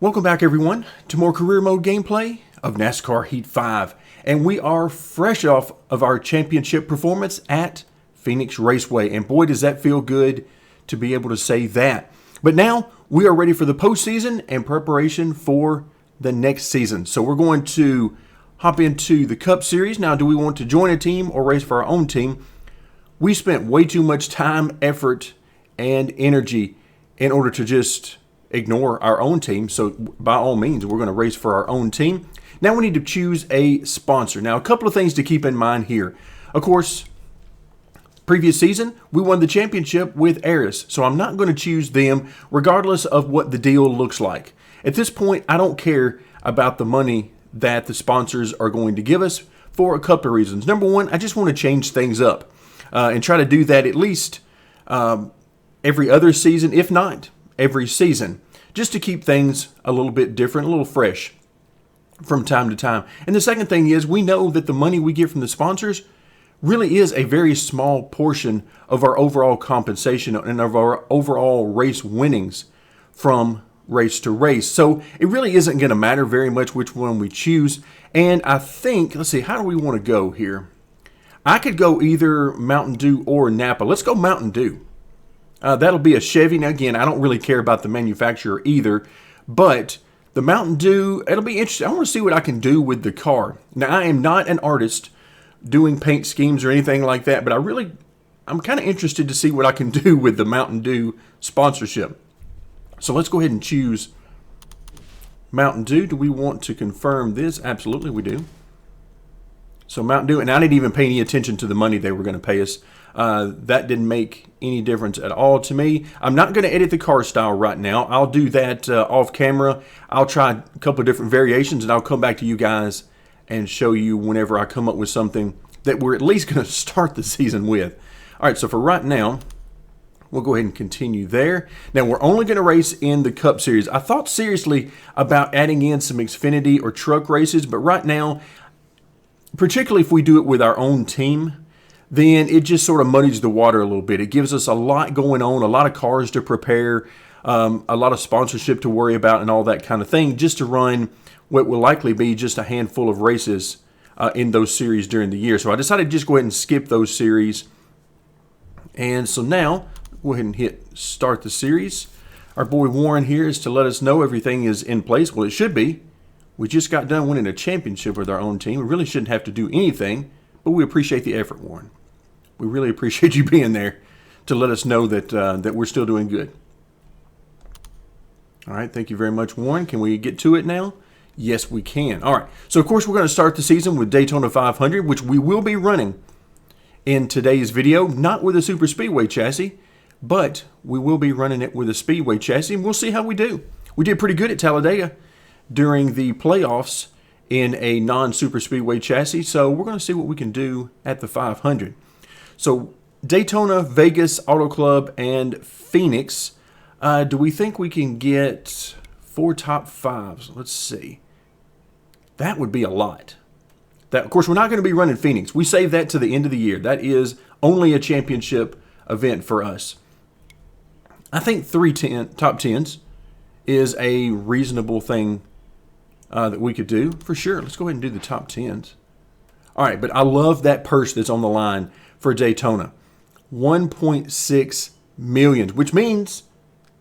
Welcome back, everyone, to more career mode gameplay of NASCAR Heat 5. And we are fresh off of our championship performance at Phoenix Raceway. And boy, does that feel good to be able to say that. But now we are ready for the postseason and preparation for the next season. So we're going to hop into the Cup Series. Now, do we want to join a team or race for our own team? We spent way too much time, effort, and energy in order to just ignore our own team. So by all means, we're going to race for our own team. Now we need to choose a sponsor. Now, a couple of things to keep in mind here. Of course, previous season, we won the championship with Eris. So I'm not going to choose them regardless of what the deal looks like. At this point, I don't care about the money that the sponsors are going to give us for a couple of reasons. Number one, I just want to change things up and try to do that at least every other season, if not every season, just to keep things a little bit different, a little fresh from time to time. And the second thing is, we know that the money we get from the sponsors really is a very small portion of our overall compensation and of our overall race winnings from race to race. So it really isn't going to matter very much which one we choose. And I think, let's see, how do we want to go here? I could go either Mountain Dew or Napa. Let's go Mountain Dew. That'll be a Chevy. Now, again, I don't really care about the manufacturer either, but the Mountain Dew, it'll be interesting. I want to see what I can do with the car. Now, I am not an artist doing paint schemes or anything like that, but I'm kind of interested to see what I can do with the Mountain Dew sponsorship. So let's go ahead and choose Mountain Dew. Do we want to confirm this? Absolutely, we do. So Mountain Dew, and I didn't even pay any attention to the money they were going to pay us. That didn't make any difference at all to me. I'm not going to edit the car style right now. I'll do that off camera. I'll try a couple of different variations, and I'll come back to you guys and show you whenever I come up with something that we're at least going to start the season with. All right, so for right now, we'll go ahead and continue there. Now, we're only going to race in the Cup Series. I thought seriously about adding in some Xfinity or truck races, but right now, particularly if we do it with our own team, then it just sort of muddies the water a little bit. It gives us a lot going on, a lot of cars to prepare, a lot of sponsorship to worry about and all that kind of thing, just to run what will likely be just a handful of races in those series during the year. So I decided to just go ahead and skip those series. And so now, go ahead and hit start the series. Our boy Warren here is to let us know everything is in place. Well, it should be. We just got done winning a championship with our own team. We really shouldn't have to do anything, but we appreciate the effort, Warren. We really appreciate you being there to let us know that that we're still doing good. All right, thank you very much, Warren. Can we get to it now? Yes, we can. All right, so of course we're going to start the season with Daytona 500, which we will be running in today's video, not with a super speedway chassis, but we will be running it with a speedway chassis, and we'll see how we do. We did pretty good at Talladega during the playoffs in a non-super speedway chassis, so we're going to see what we can do at the 500. So Daytona, Vegas, Auto Club, and Phoenix. Do we think we can get 4 top 5s? Let's see. That would be a lot. That, of course, we're not going to be running Phoenix. We save that to the end of the year. That is only a championship event for us. I think 3 top 10s is a reasonable thing that we could do for sure. Let's go ahead and do the top 10s. All right, but I love that purse that's on the line for Daytona. 1.6 million, which means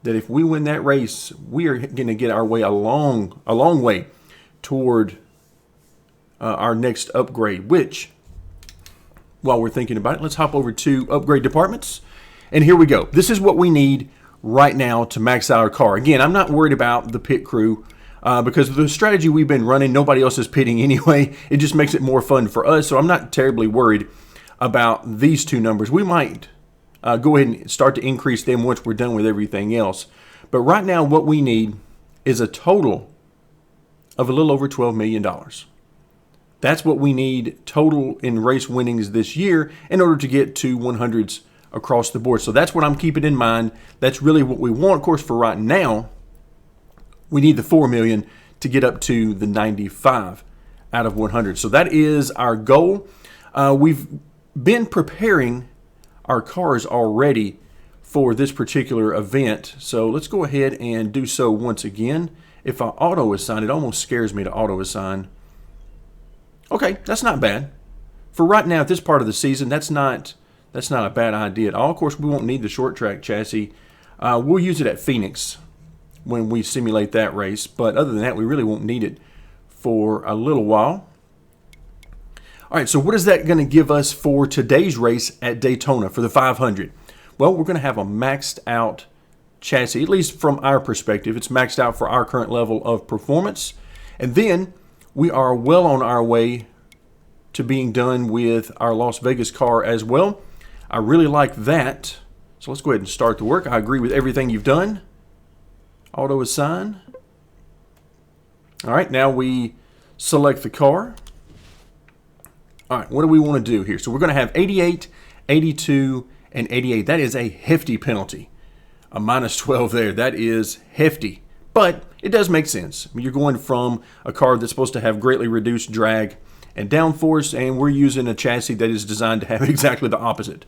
that if we win that race, we are going to get our way a long way toward our next upgrade, which, while we're thinking about it, let's hop over to upgrade departments. And here we go. This is what we need right now to max out our car. Again, I'm not worried about the pit crew because of the strategy we've been running. Nobody else is pitting anyway. It just makes it more fun for us. So I'm not terribly worried about these two numbers. We might go ahead and start to increase them once we're done with everything else. But right now, what we need is a total of a little over $12 million. That's what we need total in race winnings this year in order to get to 100s across the board. So that's what I'm keeping in mind. That's really what we want. Of course, for right now, we need the 4 million to get up to the 95 out of 100. So that is our goal. We've been preparing our cars already for this particular event. So let's go ahead and do so once again. if I auto assign, it almost scares me to auto assign. Okay, that's not bad. For right now, at this part of the season, that's not a bad idea at all. Of course, we won't need the short track chassis. We'll use it at Phoenix when we simulate that race. But other than that, we really won't need it for a little while. All right, so what is that going to give us for today's race at Daytona for the 500? Well, we're going to have a maxed out chassis, at least from our perspective. It's maxed out for our current level of performance. And then we are well on our way to being done with our Las Vegas car as well. I really like that. So let's go ahead and start the work. I agree with everything you've done. Auto assign. All right, now we select the car. All right, what do we want to do here? So we're going to have 88, 82, and 88. That is a hefty penalty. A minus 12 there. That is hefty. But it does make sense. I mean, you're going from a car that's supposed to have greatly reduced drag and downforce, and we're using a chassis that is designed to have exactly the opposite.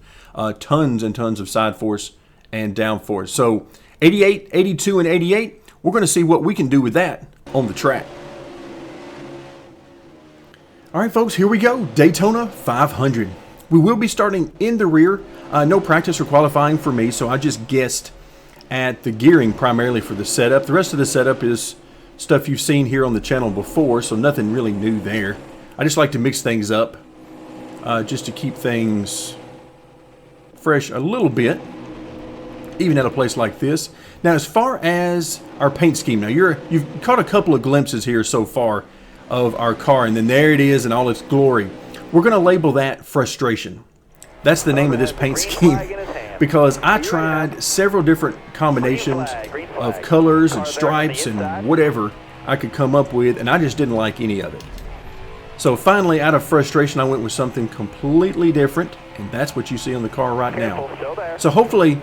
Tons and tons of side force and downforce. So 88, 82, and 88, we're going to see what we can do with that on the track. All right, folks, here we go. Daytona 500. We will be starting in the rear. No practice or qualifying for me, so I just guessed at the gearing primarily for the setup. The rest of the setup is stuff you've seen here on the channel before, so nothing really new there. I just like to mix things up just to keep things fresh a little bit, even at a place like this. Now, as far as our paint scheme, now you've caught a couple of glimpses here so far of our car, and then there it is in all its glory. We're going to label that frustration. That's the name of this paint scheme, because I tried several different combinations of colors and stripes and whatever I could come up with, and I just didn't like any of it. So finally, out of frustration, I went with something completely different, and that's what you see on the car right now. So hopefully,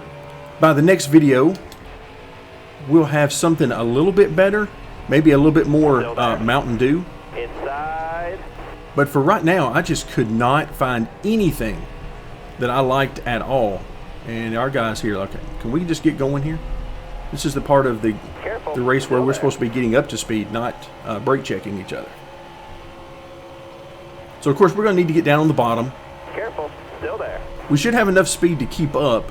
by the next video, we'll have something a little bit better, maybe a little bit more Mountain Dew. But for right now, I just could not find anything that I liked at all. And our guys here, okay, can we just get going here? This is the part of the race where we're supposed to be getting up to speed, not brake checking each other. So of course we're going to need to get down on the bottom. Careful, still there. We should have enough speed to keep up,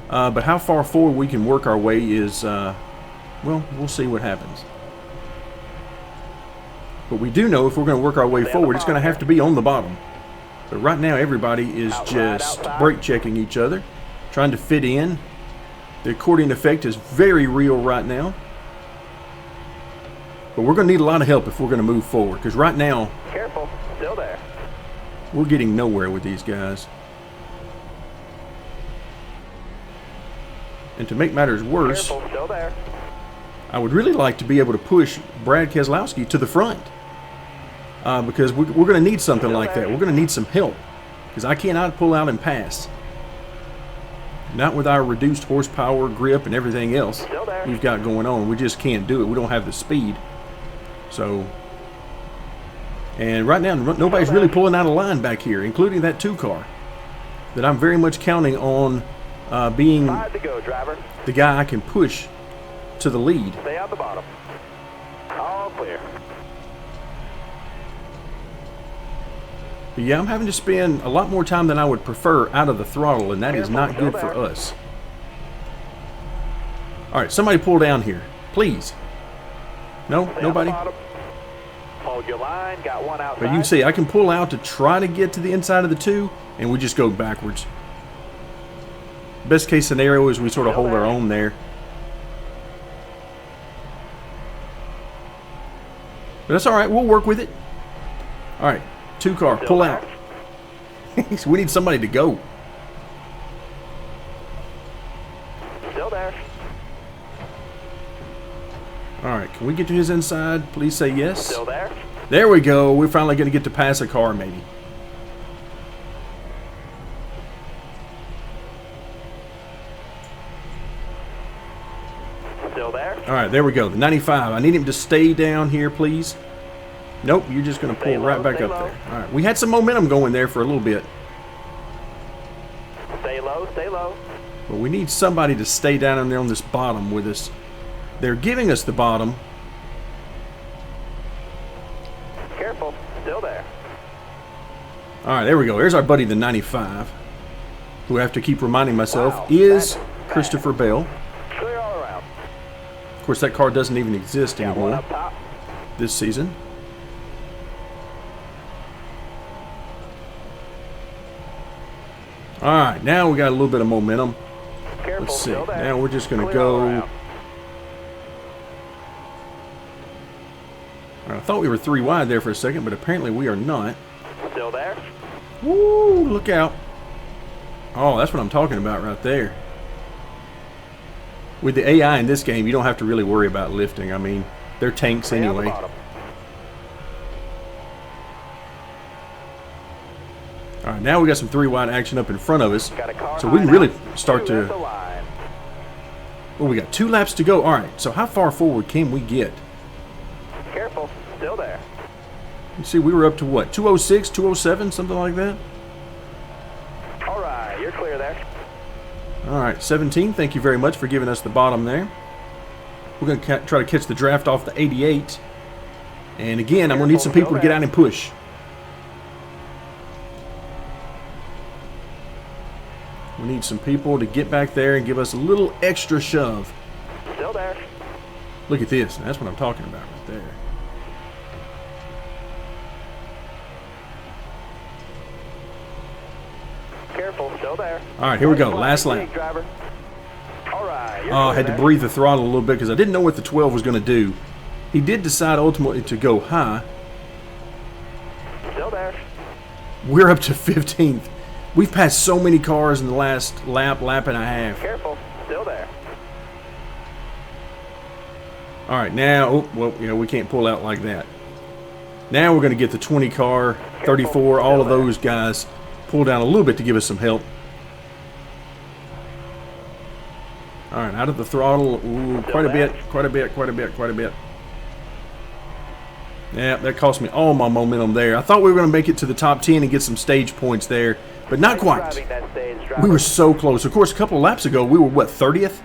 but how far forward we can work our way is, well, we'll see what happens. But we do know if we're going to work our way forward, it's going to have to be on the bottom. But right now everybody is just brake checking each other, trying to fit in. The accordion effect is very real right now. But we're going to need a lot of help if we're going to move forward, because right now, careful, still there. We're getting nowhere with these guys. And to make matters worse, careful, still there. I would really like to be able to push Brad Keselowski to the front. Because we're going to need something like that. We're going to need some help. Because I cannot pull out and pass. Not with our reduced horsepower, grip, and everything else we've got going on. We just can't do it. We don't have the speed. So, and right now, nobody's really pulling out a line back here, including that 2 car that I'm very much counting on being the guy I can push to the lead. Stay on the bottom. All clear. But yeah, I'm having to spend a lot more time than I would prefer out of the throttle, and that is not good for us. All right, somebody pull down here, please. No, nobody? Hold your line, got one outside. But you can see I can pull out to try to get to the inside of the 2, and we just go backwards. Best case scenario is we sort of hold our own there. But that's all right, we'll work with it. All right, 2 car, pull out. We need somebody to go. Still there. All right, can we get to his inside? Please say yes. Still there. There we go. We're finally going to get to pass a car, maybe. Still there. All right, there we go. The 95. I need him to stay down here, please. Nope, you're just going to pull right back up there. All right, we had some momentum going there for a little bit. Stay low, stay low. But we need somebody to stay down in there on this bottom with us. They're giving us the bottom, All right, there we go. There's our buddy, the 95, who I have to keep reminding myself Wow, is that's Christopher Bell. Clear all around. Of course, that car doesn't even exist Got one anymore up top. this season. All right, now we got a little bit of momentum. Careful, Let's see. still there. Now we're just going to Clear all go. around. All right, I thought we were 3 wide there for a second, but apparently we are not. Still there. Woo, look out. Oh, that's what I'm talking about right there. With the AI in this game, you don't have to really worry about lifting. I mean, they're tanks Way out the anyway. bottom. All right, now we got some 3 wide action up in front of us. Got a car So we can high really now. start Two at to... the line. Well, we got 2 laps to go. All right, so how far forward can we get? Careful, still there. You see, we were up to what, 206, 207, something like that? All right, you're clear there. All right, 17, thank you very much for giving us the bottom there. We're going to try to catch the draft off the 88. And again, I'm going to need some people to get out and push. We need some people to get back there and give us a little extra shove. Still there. Look at this. That's what I'm talking about right there. Careful, still there. All right, here we go. Last lap. Driver. All right, you're I clear had to there. breathe the throttle a little bit because I didn't know what the 12 was going to do. He did decide ultimately to go high. Still there. We're up to 15th. We've passed so many cars in the last lap and a half. Careful, still there. All right, now, oh, well, you know, we can't pull out like that. Now we're going to get the 20 car, 34, all of those guys pull down a little bit to give us some help. All right, out of the throttle, ooh, quite a bit. Yeah, that cost me all my momentum there. I thought we were going to make it to the top 10 and get some stage points there, but not quite. Driving that stage, We driver. were so close. Of course, a couple of laps ago, we were, what, 30th?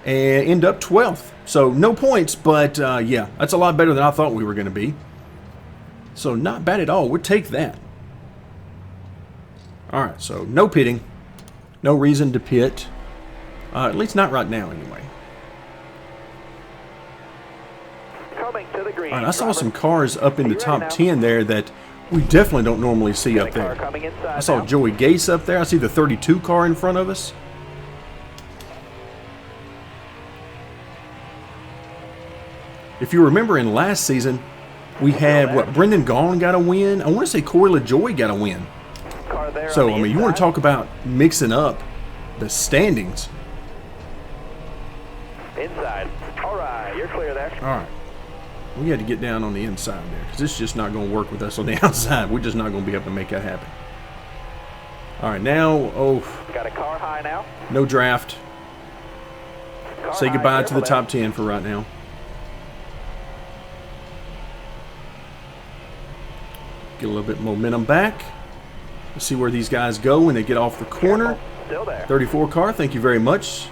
And end up 12th. So no points, but yeah, that's a lot better than I thought we were going to be. So not bad at all. We'll take that. All right, so no pitting. No reason to pit. At least not right now, anyway. Coming to the green. All right, I saw driver. some cars up in the Are you top ready now? 10 there that we definitely don't normally see Got up a car there. coming inside I saw now. Joey Gase up there. I see the 32 car in front of us. If you remember in last season, we had, what, Brendan Gaughan got a win? I want to say Corey LaJoy got a win. Car there So, on the I mean, you want to inside. talk about mixing up the standings. Inside. All right, you're clear there. All right. We had to get down on the inside there because it's just not going to work with us on the outside. We're just not going to be able to make that happen. All right, now, oh, Got a car high now. no draft. Car Say high, goodbye to careful the there. top 10 for right now. Get a little bit of momentum back. Let's see where these guys go when they get off the corner. Careful, still there. 34 car, thank you very much.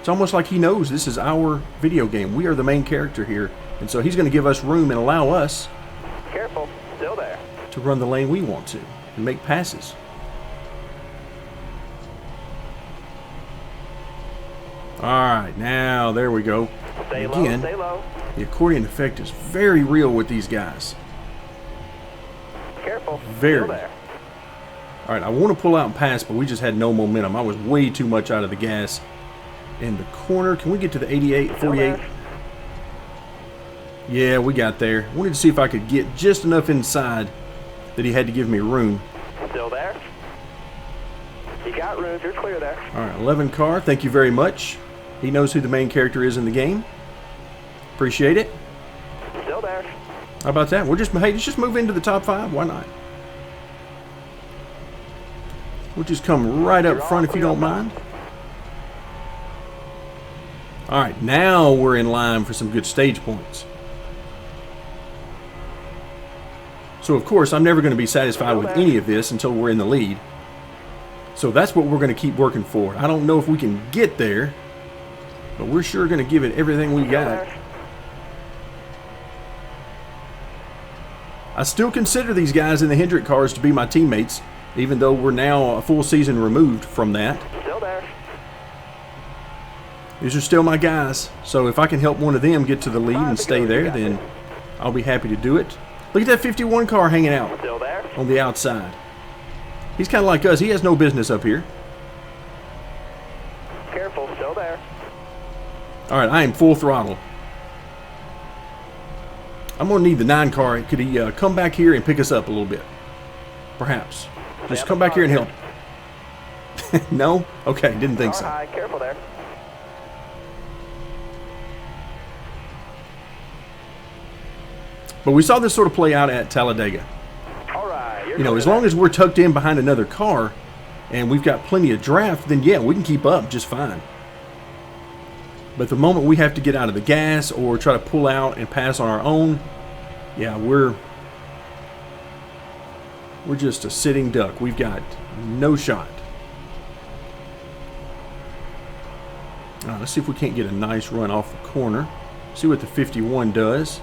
It's almost like he knows this is our video game. We are the main character here. And so he's going to give us room and allow us Careful, still there. to run the lane we want to and make passes. All right, now there we go. Stay And low, again, stay low. the accordion effect is very real with these guys. Careful, Very. still there. All right, I want to pull out and pass, but we just had no momentum. I was way too much out of the gas in the corner. Can we get to the 88, Still 48? there. Yeah, we got there. Wanted to see if I could get just enough inside that he had to give me room. Still there. You got room, you're clear there. All right, 11 car, thank you very much. He knows who the main character is in the game. Appreciate it. Still there. How about that? Hey, let's just move into the top 5. Why not? We'll just come right up You're all front if you clear don't on mind. All right, now we're in line for some good stage points. So, of course, I'm never going to be satisfied with any of this until we're in the lead. So that's what we're going to keep working for. I don't know if we can get there, but we're sure going to give it everything we Still got. there. I still consider these guys in the Hendrick cars to be my teammates, even though we're now a full season removed from that. Still there. These are still my guys, so if I can help one of them get to the lead and stay there, then I'll be happy to do it. Look at that 51 car hanging out Still there. on the outside. He's kind of like us. He has no business up here. Careful. Still there. All right, I am full throttle. I'm going to need the 9 car. Could he come back here and pick us up a little bit? Perhaps. Just come back here and help. No? Okay, didn't think so. High. Careful there. But we saw this sort of play out at Talladega. All right. You know, as long as we're tucked in behind another car and we've got plenty of draft, then yeah, we can keep up just fine. But the moment we have to get out of the gas or try to pull out and pass on our own, yeah, we're just a sitting duck. We've got no shot. All right, let's see if we can't get a nice run off the corner. See what the 51 does.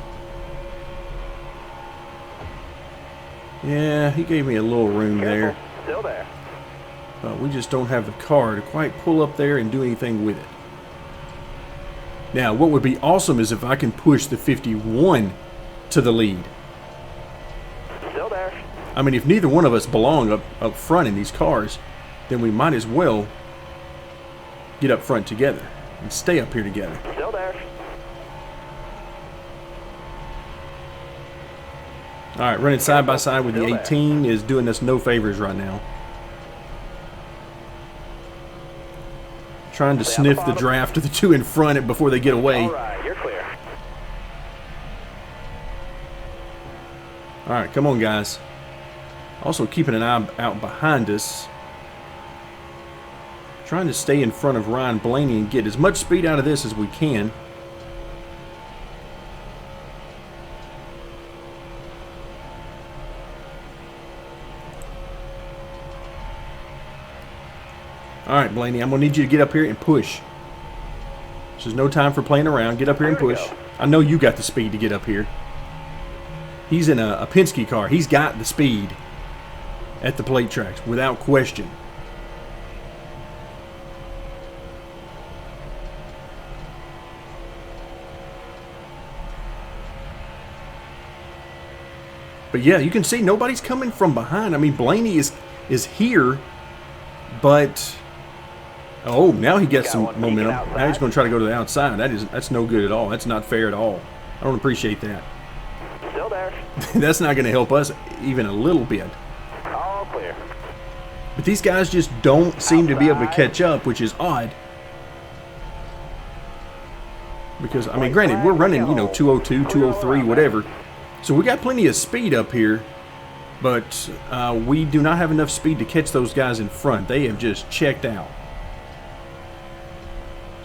Yeah, he gave me a little room there. Still there. But we just don't have the car to quite pull up there and do anything with it. Now, what would be awesome is if I can push the 51 to the lead. Still there. I mean, if neither one of us belong up front in these cars, then we might as well get up front together and stay up here together. Still there. All right, running side by side with the 18 is doing us no favors right now. Trying to sniff the draft of the 2 in front before they get away. All right, you're clear. All right, come on, guys. Also keeping an eye out behind us. Trying to stay in front of Ryan Blaney and get as much speed out of this as we can. All right, Blaney, I'm going to need you to get up here and push. There's no time for playing around. Get up here and push. I know you got the speed to get up here. He's in a Penske car. He's got the speed at the plate tracks, without question. But yeah, you can see nobody's coming from behind. I mean, Blaney is here, but oh, now he gets some momentum. Now he's going to try to go to the outside. That's no good at all. That's not fair at all. I don't appreciate that. Still there. That's not going to help us even a little bit. All clear. But these guys just don't seem to be able to catch up, which is odd. Because, I mean, granted, we're running, 202, 203, whatever. So we got plenty of speed up here. But we do not have enough speed to catch those guys in front. They have just checked out.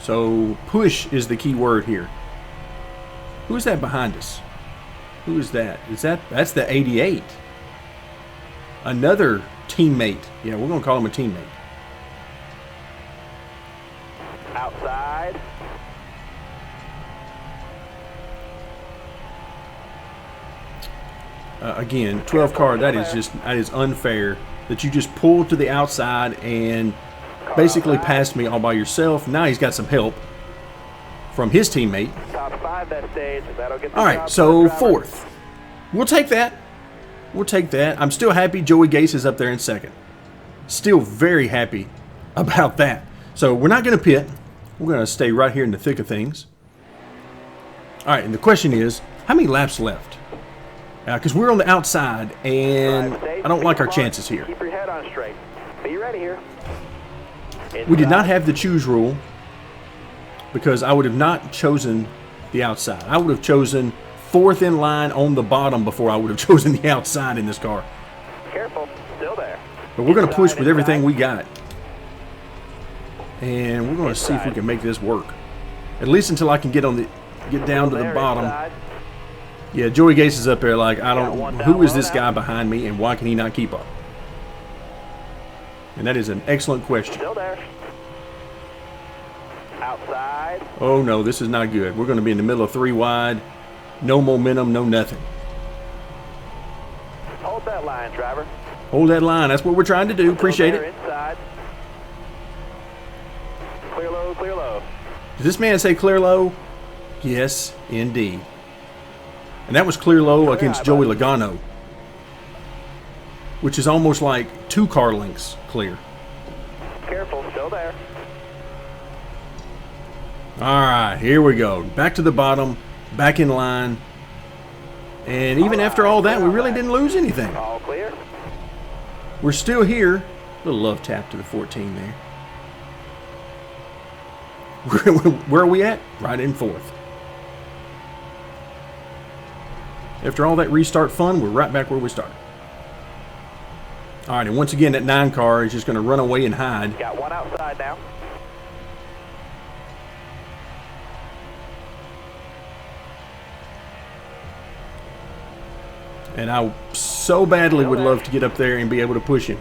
So push is the key word here. Who is that behind us? Who is that? That's the 88. Another teammate. Yeah, we're going to call him a teammate. Outside. Again, 12 car, that is unfair that you just pulled to the outside and basically passed me all by yourself. Now he's got some help from his teammate. Top 5 that stage. That'll get the All right, so 4th. We'll take that. We'll take that. I'm still happy Joey Gase is up there in 2nd. Still very happy about that. So we're not going to pit. We're going to stay right here in the thick of things. All right, and the question is, how many laps left? Because we're on the outside, and I don't like our chances here. Keep your head on straight. Be ready here. We did not have the choose rule because I would have not chosen the outside. I would have chosen 4th in line on the bottom before I would have chosen the outside in this car. Careful. Still there. But we're going to push with everything we got. And we're going to see if we can make this work. At least until I can get down to the bottom. Yeah, Joey Gase is up there like, who is this guy behind me and why can he not keep up? And that is an excellent question. Still there. Outside. Oh no, this is not good. We're going to be in the middle of 3 wide. No momentum, no nothing. Hold that line, driver. Hold that line. That's what we're trying to do. Appreciate Still it. there, inside. Clear low, clear low. Did this man say clear low? Yes, indeed. And that was clear low against Joey Logano, which is almost like 2 car lengths clear. Careful, still there. All right, here we go. Back to the bottom, back in line. And even after all that, we really didn't lose anything. All clear. We're still here. Little love tap to the 14 there. Where are we at? Right in 4th. After all that restart fun, we're right back where we started. All right, and once again, that 9 car is just going to run away and hide. Got one outside now. And I so badly would love to get up there and be able to push him.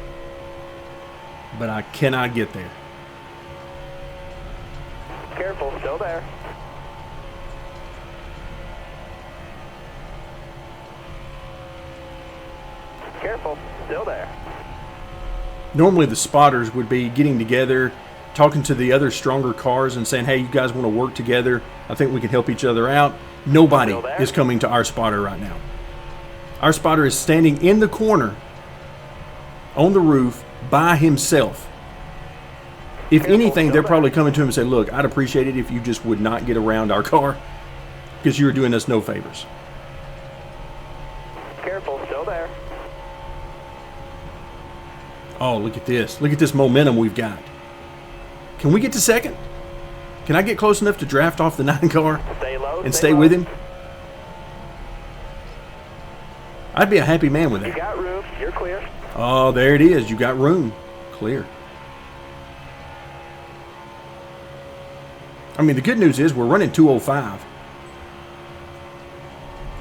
But I cannot get there. Careful, still there. Careful, still there. Normally the spotters would be getting together, talking to the other stronger cars and saying, hey, you guys want to work together? I think we can help each other out. Nobody is coming to our spotter right now. Our spotter is standing in the corner on the roof by himself. If anything, they're probably coming to him and say, look, I'd appreciate it if you just would not get around our car because you're doing us no favors. Careful, still there. Oh, look at this. Look at this momentum we've got. Can we get to second? Can I get close enough to draft off the 9 car Stay low, and stay with him? I'd be a happy man with You that. got room, you're clear. Oh, there it is. You got room. Clear. I mean, the good news is we're running 205.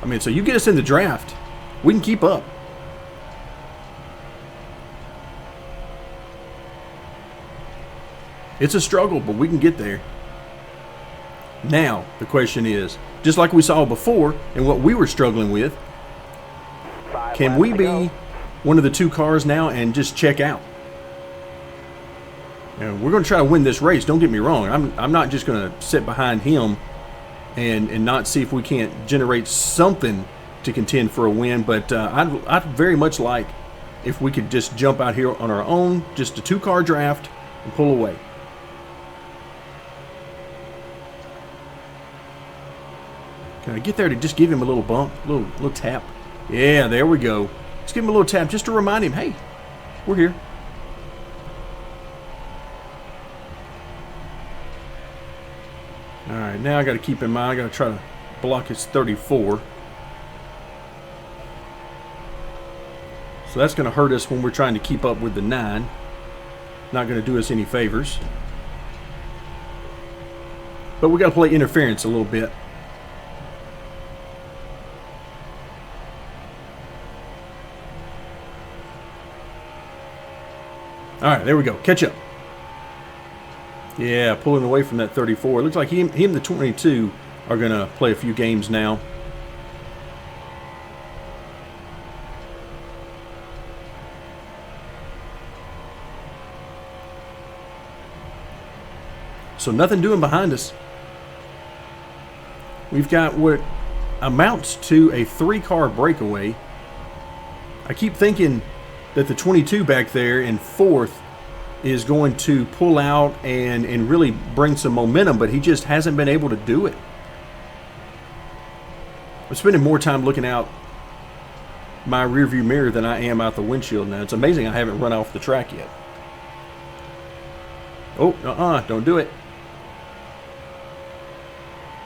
I mean, so you get us in the draft, we can keep up. It's a struggle, but we can get there. Now, the question is, just like we saw before and what we were struggling with, can we be one of the 2 cars now and just check out? Now, we're going to try to win this race. Don't get me wrong. I'm not just going to sit behind him and not see if we can't generate something to contend for a win. But I'd very much like if we could just jump out here on our own, just a 2-car draft, and pull away. Can I get there to just give him a little bump, little tap? Yeah, there we go. Let's give him a little tap just to remind him, hey, we're here. All right, now I got to keep in mind, I got to try to block his 34. So that's going to hurt us when we're trying to keep up with the 9. Not going to do us any favors. But we got to play interference a little bit. All right, there we go. Catch up. Yeah, pulling away from that 34. It looks like he and the 22 are going to play a few games now. So nothing doing behind us. We've got what amounts to a 3-car breakaway. I keep thinking that the 22 back there in 4th is going to pull out and really bring some momentum, but he just hasn't been able to do it. I'm spending more time looking out my rearview mirror than I am out the windshield now. It's amazing I haven't run off the track yet. Oh, don't do it.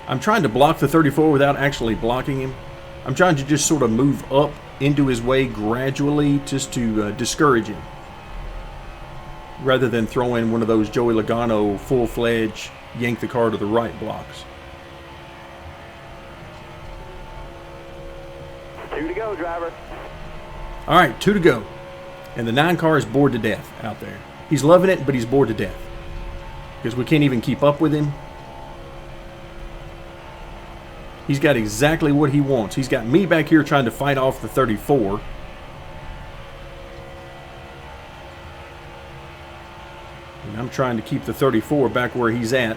I'm trying to block the 34 without actually blocking him. I'm trying to just sort of move up into his way gradually just to discourage him, rather than throw in one of those Joey Logano full-fledged yank the car to the right blocks. 2 to go, driver. All right, 2 to go. And the 9 car is bored to death out there. He's loving it, but he's bored to death because we can't even keep up with him. He's got exactly what he wants. He's got me back here trying to fight off the 34. trying to keep the 34 back where he's at.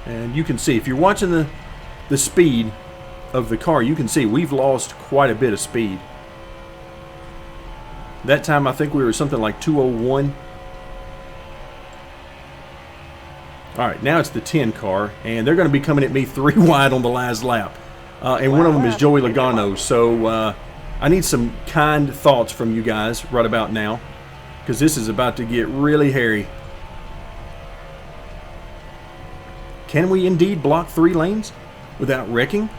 And you can see, if you're watching the speed of the car, you can see we've lost quite a bit of speed. That time I think we were something like 201. Alright, now it's the 10 car, and they're going to be coming at me 3 wide on the last lap. And one of them is Joey Logano, so I need some kind thoughts from you guys right about now, because this is about to get really hairy. Can we indeed block 3 lanes without wrecking?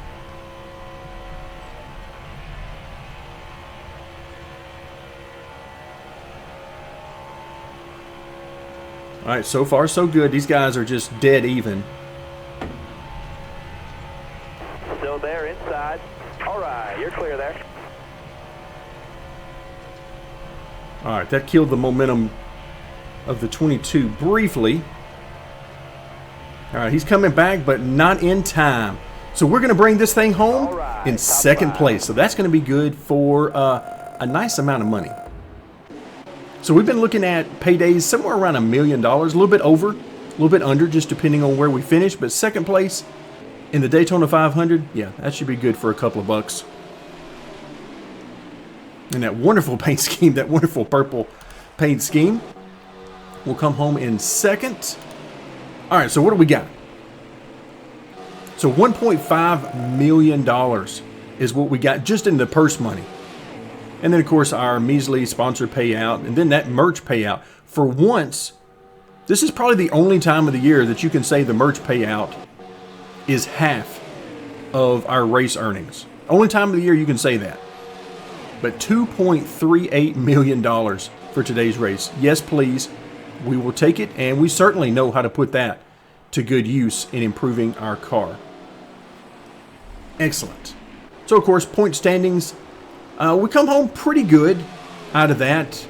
Alright, so far so good. These guys are just dead even. Still there inside. Alright, you're clear there. Alright, that killed the momentum of the 22 briefly. Alright, he's coming back, but not in time. So we're going to bring this thing home in second place. So that's going to be good for a nice amount of money. So we've been looking at paydays somewhere around $1 million, a little bit over, a little bit under, just depending on where we finish. But second place in the Daytona 500, yeah, that should be good for a couple of bucks. And that wonderful paint scheme, that wonderful purple paint scheme, will come home in second. All right, so what do we got? So $1.5 million is what we got just in the purse money. And then, of course, our measly sponsor payout, and then that merch payout. For once, this is probably the only time of the year that you can say the merch payout is half of our race earnings. Only time of the year you can say that. But $2.38 million for today's race. Yes, please. We will take it, and we certainly know how to put that to good use in improving our car. Excellent. So, of course, point standings. We come home pretty good out of that.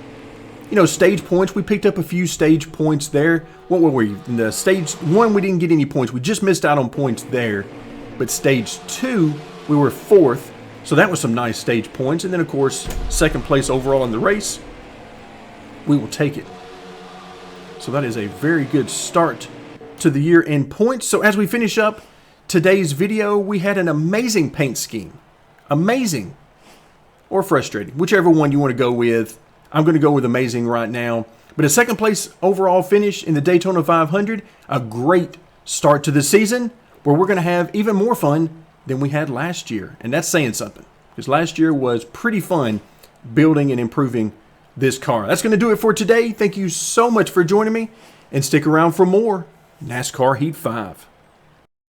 You know, stage points, we picked up a few stage points there. What were we? In the stage 1, we didn't get any points. We just missed out on points there. But stage 2, we were 4th. So that was some nice stage points. And then, of course, second place overall in the race. We will take it. So that is a very good start to the year in points. So as we finish up today's video, we had an amazing paint scheme. Amazing. Or frustrating, whichever one you want to go with. I'm going to go with amazing right now. But a second place overall finish in the Daytona 500, a great start to the season where we're going to have even more fun than we had last year. And that's saying something, because last year was pretty fun building and improving this car. That's going to do it for today. Thank you so much for joining me, and stick around for more NASCAR Heat 5.